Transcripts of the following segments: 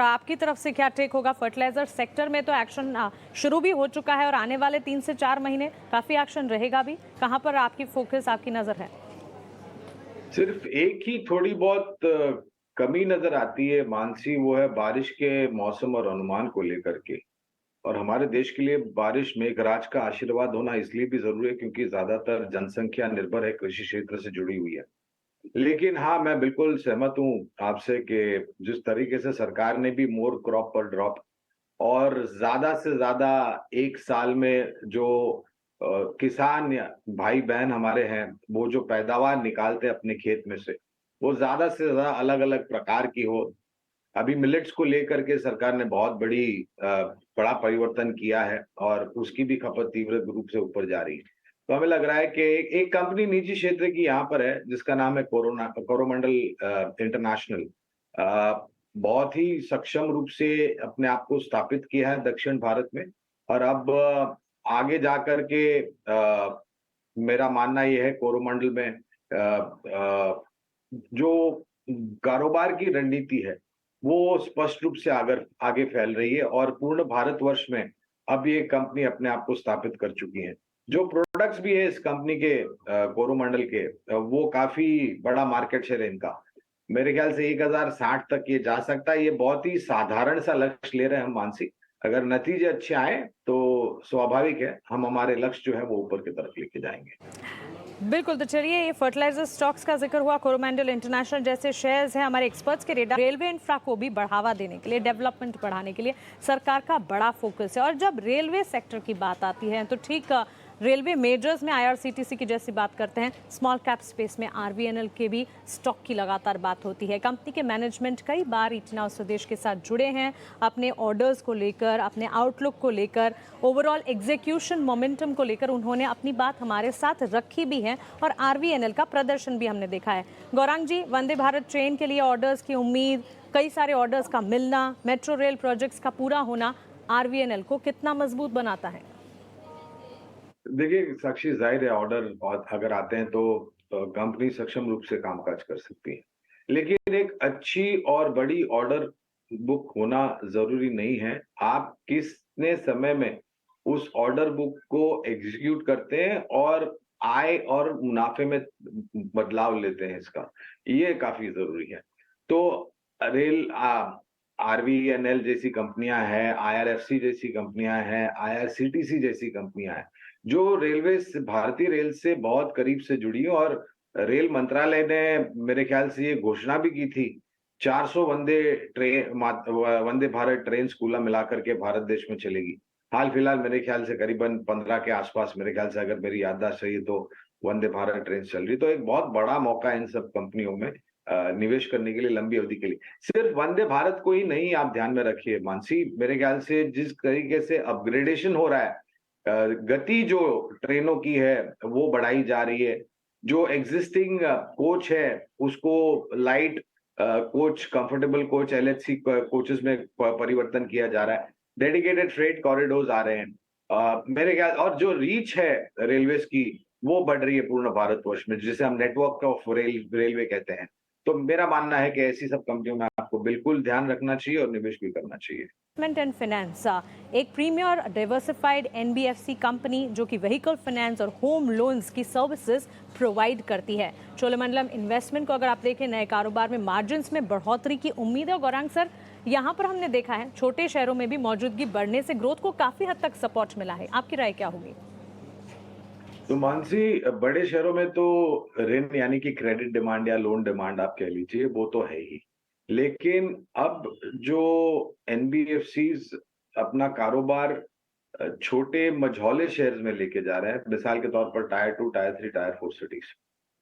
आपकी तरफ से क्या टेक होगा? फर्टिलाइजर सेक्टर में तो एक्शन शुरू भी हो चुका है और आने वाले 3 से 4 महीने काफी एक्शन रहेगा भी। कहां पर आपकी फोकस, आपकी नजर है? सिर्फ एक ही थोड़ी बहुत कमी नजर आती है मानसी, वो है बारिश के मौसम और अनुमान को लेकर के। और हमारे देश के लिए बारिश मेघराज का आशीर्वाद होना इसलिए भी जरूरी है क्योंकि ज्यादातर जनसंख्या निर्भर है, कृषि क्षेत्र से जुड़ी हुई है। लेकिन हाँ, मैं बिल्कुल सहमत हूँ आपसे कि जिस तरीके से सरकार ने भी मोर क्रॉप पर ड्रॉप और ज्यादा से ज्यादा एक साल में जो किसान या भाई बहन हमारे हैं, वो जो पैदावार निकालते हैं अपने खेत में से, वो ज्यादा से ज्यादा अलग अलग प्रकार की हो। अभी मिलेट्स को लेकर के सरकार ने बहुत बड़ा परिवर्तन किया है और उसकी भी खपत तीव्र रूप से ऊपर जा रही है। तो हमें लग रहा है कि एक कंपनी निजी क्षेत्र की यहाँ पर है जिसका नाम है कोरोमंडल इंटरनेशनल। बहुत ही सक्षम रूप से अपने आप को स्थापित किया है दक्षिण भारत में। और अब आगे जा कर के मेरा मानना ये है कोरोमंडल में जो कारोबार की रणनीति है, वो स्पष्ट रूप से आगे आगे फैल रही है और पूर्ण भारतवर्ष में अब ये कंपनी अपने आप को स्थापित कर चुकी है। जो प्रोडक्ट्स भी है इस कंपनी के कोरोमंडल के वो काफ़ी बड़ा मार्केट शेयर है इनका। मेरे ख्याल से 1060 तक ये जा सकता है। ये बहुत ही साधारण सा लक्ष्य ले रहे हैं हम मानसी। अगर नतीजे अच्छे आए तो स्वाभाविक है हम हमारे लक्ष्य जो है वो ऊपर की तरफ लेके जाएँगे। बिल्कुल, तो चलिए, ये फर्टिलाइजर स्टॉक्स का जिक्र हुआ, कोरोमंडल इंटरनेशनल जैसे शेयर्स हैं हमारे एक्सपर्ट्स के रेडार। रेलवे इंफ्रा को भी बढ़ावा देने के लिए, डेवलपमेंट बढ़ाने के लिए सरकार का बड़ा फोकस है। और जब रेलवे सेक्टर की बात आती है तो ठीक रेलवे मेजर्स में आईआरसीटीसी की जैसी बात करते हैं, स्मॉल कैप स्पेस में आरवीएनएल के भी स्टॉक की लगातार बात होती है। कंपनी के मैनेजमेंट कई बार इतना स्वदेश के साथ जुड़े हैं अपने ऑर्डर्स को लेकर, अपने आउटलुक को लेकर, ओवरऑल एग्जीक्यूशन मोमेंटम को लेकर उन्होंने अपनी बात हमारे साथ रखी भी है और आरवीएनएल का प्रदर्शन भी हमने देखा है। गौरांग जी, वंदे भारत ट्रेन के लिए ऑर्डर्स की उम्मीद, कई सारे ऑर्डर्स का मिलना, मेट्रो रेल प्रोजेक्ट्स का पूरा होना आरवीएनएल को कितना मजबूत बनाता है? देखिए साक्षी, जाहिर है ऑर्डर और अगर आते हैं तो कंपनी सक्षम रूप से कामकाज कर सकती है। लेकिन एक अच्छी और बड़ी ऑर्डर बुक होना जरूरी नहीं है। आप कितने समय में उस ऑर्डर बुक को एग्जीक्यूट करते हैं और आय और मुनाफे में बदलाव लेते हैं इसका, ये काफी जरूरी है। तो रेल आरवीएनएल जैसी कंपनियां हैं, आईआरएफसी जैसी कंपनियां हैं, आईआरसीटीसी जैसी कंपनियां हैं जो रेलवे से, भारतीय रेल से बहुत करीब से जुड़ी है। और रेल मंत्रालय ने मेरे ख्याल से ये घोषणा भी की थी 400 वंदे भारत ट्रेन कुल मिलाकर के भारत देश में चलेगी। हाल फिलहाल मेरे ख्याल से करीबन 15 के आसपास, मेरे ख्याल से अगर मेरी याददाश्त सही है तो वंदे भारत ट्रेन चल रही। तो एक बहुत बड़ा मौका है इन सब कंपनियों में निवेश करने के लिए लंबी अवधि के लिए। सिर्फ वंदे भारत को ही नहीं, आप ध्यान में रखिए मानसी, मेरे ख्याल से जिस तरीके से अपग्रेडेशन हो रहा है, गति जो ट्रेनों की है वो बढ़ाई जा रही है। जो एग्जिस्टिंग कोच है उसको light coach, comfortable coach, LHC coaches में परिवर्तन किया जा रहा है। डेडिकेटेड फ्रेट कॉरिडोर्स आ रहे हैं। मेरे ख्याल और जो रीच है रेलवेज की वो बढ़ रही है पूर्ण भारतवर्ष में, जिसे हम नेटवर्क ऑफ रेलवे कहते हैं। तो मेरा मानना है कि ऐसी सब कंपनियों में आपको बिल्कुल ध्यान रखना चाहिए और निवेश भी करना चाहिए। एंड फाइनेंस एक प्रीमियर डाइवर्सिफाइड एनबीएफसी कंपनी जो कि व्हीकल फाइनेंस और होम लोन्स की सर्विसेज प्रोवाइड करती है। चोलामंडलम इन्वेस्टमेंट को अगर आप देखें, नए कारोबार में मार्जिन्स में बढ़ोतरी की उम्मीद है। और गौरांग सर, यहाँ पर हमने देखा है छोटे शहरों में भी मौजूदगी बढ़ने से ग्रोथ को काफी हद तक सपोर्ट मिला है। आपकी राय क्या होगी? तो मानसी, बड़े शहरों में तो ऋण यानी कि क्रेडिट डिमांड या लोन डिमांड आप कह लीजिए, वो तो है ही। लेकिन अब जो एनबीएफसीज अपना कारोबार छोटे मझौले शहर में लेके जा रहे हैं, मिसाल के तौर पर टायर 2, टायर 3, टायर 4 सिटीज,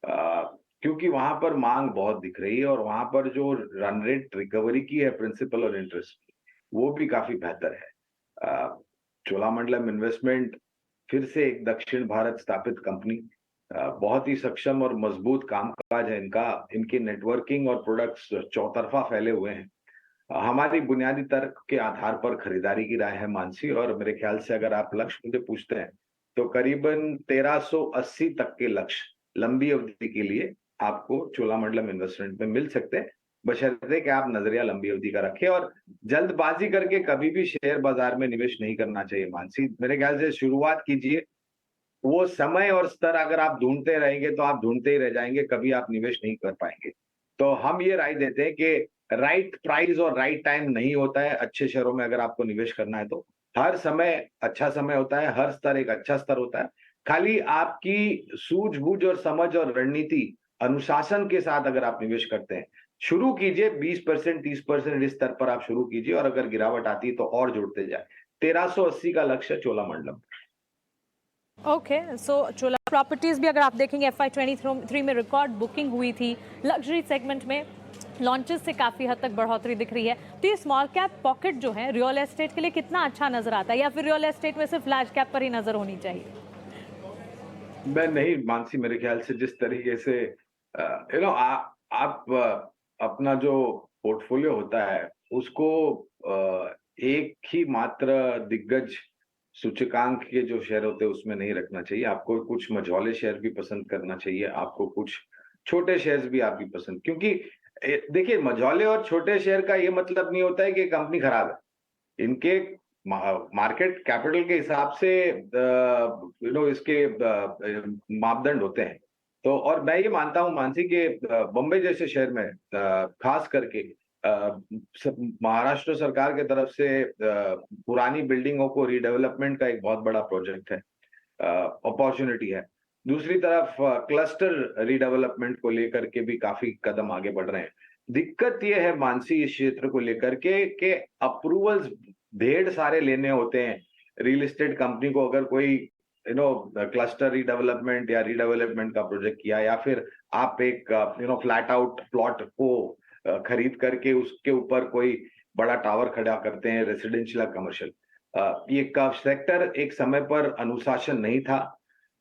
क्योंकि वहां पर मांग बहुत दिख रही है और वहां पर जो रन रेट रिकवरी की है प्रिंसिपल और इंटरेस्ट की, वो भी काफी बेहतर है। चोलामंडलम इन्वेस्टमेंट फिर से एक दक्षिण भारत स्थापित कंपनी, बहुत ही सक्षम और मजबूत कामकाज है इनका। इनकी नेटवर्किंग और प्रोडक्ट्स चौतरफा फैले हुए हैं। हमारी बुनियादी तर्क के आधार पर खरीदारी की राय है मानसी, और मेरे ख्याल से अगर आप लक्ष्य मुझे पूछते हैं तो करीबन 1380 तक के लक्ष्य लंबी अवधि के लिए आपको चोलामंडलम इन्वेस्टमेंट में मिल सकते हैं। बशर्ते कि आप नजरिया लंबी अवधि का रखें और जल्दबाजी करके कभी भी शेयर बाजार में निवेश नहीं करना चाहिए। मानसी, मेरे ख्याल से शुरुआत कीजिए, वो समय और स्तर अगर आप ढूंढते रहेंगे तो आप ढूंढते ही रह जाएंगे, कभी आप निवेश नहीं कर पाएंगे। तो हम ये राय देते हैं कि राइट प्राइस और राइट टाइम नहीं होता है अच्छे शेयरों में अगर आपको निवेश करना है तो। हर समय अच्छा समय होता है, हर स्तर एक अच्छा स्तर होता है। खाली आपकी सूझबूझ और समझ और रणनीति, अनुशासन के साथ अगर आप निवेश करते हैं, शुरू कीजिए 20% 30% इस स्तर पर आप शुरू कीजिए और अगर गिरावट आती है तो और जुड़ते जाए। 1380 का लक्ष्य चोलामंडलम। ओके, सो चोला प्रॉपर्टीज भी अगर आप देखेंगे FY23 में रिकॉर्ड बुकिंग हुई थी। लग्जरी सेगमेंट में लॉन्चेस से काफ़ी हद तक बढ़ोतरी दिख रही है। तो ये स्मॉल कैप पॉकेट जो है रियल एस्टेट के लिए कितना अच्छा नजर आता है, या फिर रियल एस्टेट में सिर्फ लार्ज कैप पर ही नजर होनी चाहिए? मैं नहीं मानसी, मेरे ख्याल से जिस तरीके से यू नो आप अपना जो पोर्टफोलियो होता है उसको एक ही मात्र दिग्गज सूचकांक के जो शेयर होते हैं उसमें नहीं रखना चाहिए। आपको कुछ मझौले शेयर भी पसंद करना चाहिए, आपको कुछ छोटे शेयर्स भी आप भी पसंद, क्योंकि देखिए मझौले और छोटे शेयर का ये मतलब नहीं होता है कि कंपनी खराब है। इनके मार्केट कैपिटल के हिसाब से इसके मापदंड होते हैं। तो और मैं ये मानता हूँ मानसी के बॉम्बे जैसे शहर में खास करके महाराष्ट्र सरकार के तरफ से पुरानी बिल्डिंगों को रीडेवलपमेंट का एक बहुत बड़ा प्रोजेक्ट है, अपॉर्चुनिटी है। दूसरी तरफ क्लस्टर रीडेवलपमेंट को लेकर के भी काफी कदम आगे बढ़ रहे हैं। दिक्कत ये है मानसी इस क्षेत्र को लेकर के अप्रूवल्स ढेर सारे लेने होते हैं। रियल एस्टेट कंपनी को अगर कोई क्लस्टर रीडेवलपमेंट या रीडेवलपमेंट का प्रोजेक्ट किया, या फिर आप एक फ्लैट आउट प्लॉट को खरीद करके उसके ऊपर कोई बड़ा टावर खड़ा करते हैं, रेसिडेंशियल या कमर्शियल। ये सेक्टर एक समय पर अनुशासन नहीं था।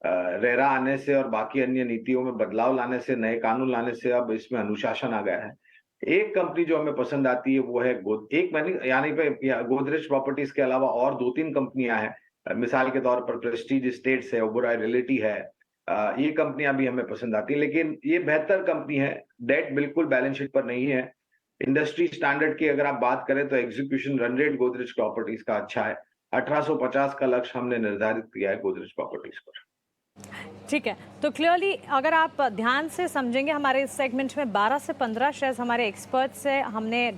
रेरा आने से और बाकी अन्य नीतियों में बदलाव लाने से, नए कानून लाने से अब इसमें अनुशासन आ गया है। एक कंपनी जो हमें पसंद आती है वो है एक मैंने यानी पे गोदरेज प्रॉपर्टीज के अलावा और 2-3 कंपनियां हैं। मिसाल के तौर पर प्रेस्टीज एस्टेट्स है, ओबेरॉय रियल्टी है। ये कंपनियां भी हमें पसंद आती है, लेकिन ये बेहतर कंपनी है। डेट बिल्कुल बैलेंस शीट पर नहीं है। इंडस्ट्री स्टैंडर्ड की अगर आप बात करें तो execution run rate Godrej properties का अच्छा है। 1850 का लक्ष्य हमने निर्धारित किया है गोदरेज प्रॉपर्टीज पर। ठीक है, तो क्लियरली अगर आप ध्यान से समझेंगे हमारे इस सेगमेंट में 12 से 15 शेयर्स हमारे एक्सपर्ट से हमने